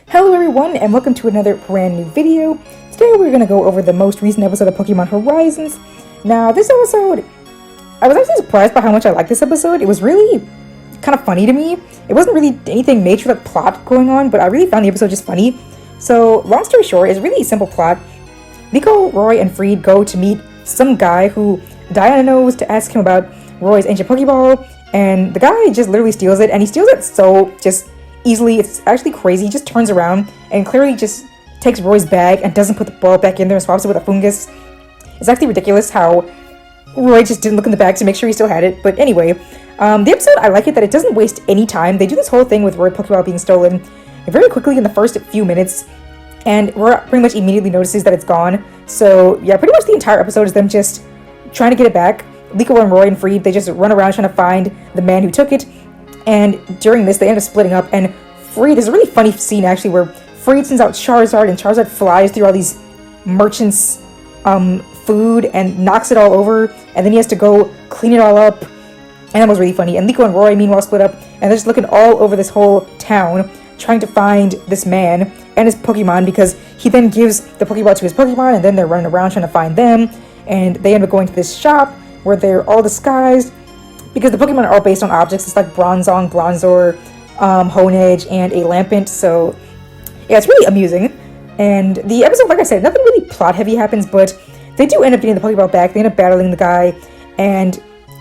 Hello everyone, and welcome to another brand new video. Today we're going to go over the most recent episode of Pokemon Horizons. Now, this episode, I was actually surprised by how much I liked this episode. It was really kind of funny to me. It wasn't really anything major like plot going on, but I really found the episode just funny. So, long story short, it's really a simple plot. Liko, Roy, and Freed go to meet some guy who Diana knows to ask him about Roy's ancient Pokeball, and the guy just literally steals it, and he steals it so just easily. It's actually crazy. He just turns around and clearly just takes Roy's bag and doesn't put the ball back in there and swaps it with a fungus. It's actually ridiculous how Roy just didn't look in the bag to make sure he still had it. But anyway, the episode, I like it that it doesn't waste any time. They do this whole thing with Roy Pokeball being stolen very quickly in the first few minutes, and Roy pretty much immediately notices that it's gone. So yeah, pretty much the entire episode is them just trying to get it back. Liko and Roy and Freed, they just run around trying to find the man who took it. And during this, they end up splitting up, and Freed, there's a really funny scene actually where Freed sends out Charizard, and Charizard flies through all these merchants' food and knocks it all over, and then he has to go clean it all up, and that was really funny. And Liko and Roy, meanwhile, split up, and they're just looking all over this whole town, trying to find this man and his Pokemon, because he then gives the Pokeball to his Pokemon, and then they're running around trying to find them, and they end up going to this shop where they're all disguised, because the Pokemon are all based on objects. It's like Bronzong, Bronzor, Honedge, and a Lampent. So yeah, it's really amusing. And the episode, like I said, nothing really plot heavy happens, but they do end up getting the Pokeball back. They end up battling the guy, and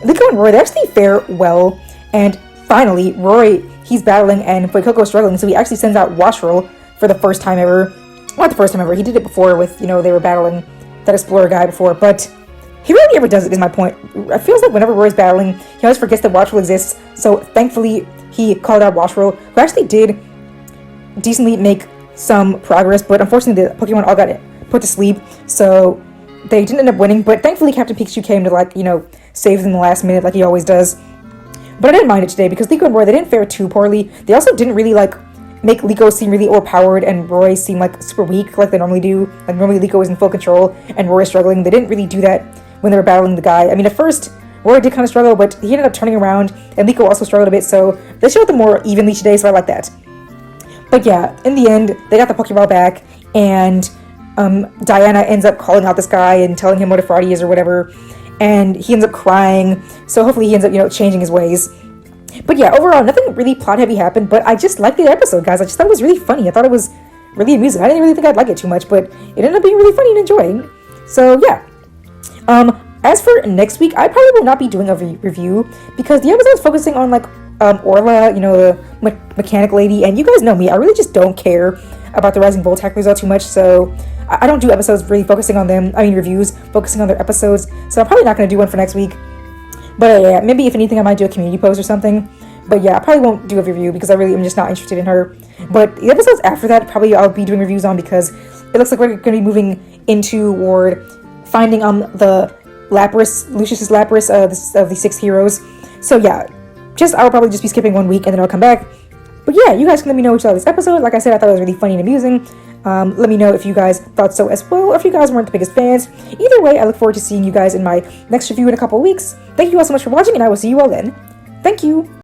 Liko and Roy, they actually fare well. And finally, Roy, he's battling, and Koko's struggling, so he actually sends out Washroll for the first time ever. Not the first time ever, he did it before with, they were battling that Explorer guy before, but he rarely ever does it, is my point. It feels like whenever Roy's battling, he always forgets that Washroll exists, so thankfully he called out Washroll, who actually did decently make some progress, but unfortunately the Pokemon all got put to sleep, so they didn't end up winning, but thankfully Captain Pikachu came to, save them in the last minute like he always does. But I didn't mind it today, because Liko and Roy, they didn't fare too poorly. They also didn't really, make Liko seem really overpowered and Roy seem, super weak like they normally do. Like, normally Liko is in full control and Roy is struggling. They didn't really do that when they were battling the guy. I mean, at first, Roy did kind of struggle, but he ended up turning around, and Liko also struggled a bit, so they showed them more evenly today, so I like that. But yeah, in the end, they got the Pokeball back, and Diana ends up calling out this guy and telling him what a fraud he is or whatever, and he ends up crying, so hopefully he ends up, changing his ways. But yeah, overall, nothing really plot-heavy happened, but I just liked the episode, guys. I just thought it was really funny. I thought it was really amusing. I didn't really think I'd like it too much, but it ended up being really funny and enjoying. So yeah. As for next week, I probably will not be doing a review, because the episode's focusing on, Orla, the mechanic lady, and you guys know me, I really just don't care about the Rising Voltac result too much, so I don't do episodes really focusing on them, reviews focusing on their episodes, so I'm probably not going to do one for next week. But yeah, maybe if anything, I might do a community post or something. But yeah, I probably won't do a review, because I really am just not interested in her. But the episodes after that, probably I'll be doing reviews on, because it looks like we're going to be moving into toward finding the Lapras, Lucius's Lapras, of the 6 heroes. So yeah, I'll probably just be skipping 1 week and then I'll come back. But yeah, you guys can let me know what you thought of this episode. Like I said, I thought it was really funny and amusing. Let me know if you guys thought so as well, or if you guys weren't the biggest fans. Either way, I look forward to seeing you guys in my next review in a couple of weeks. Thank you all so much for watching, and I will see you all then. Thank you!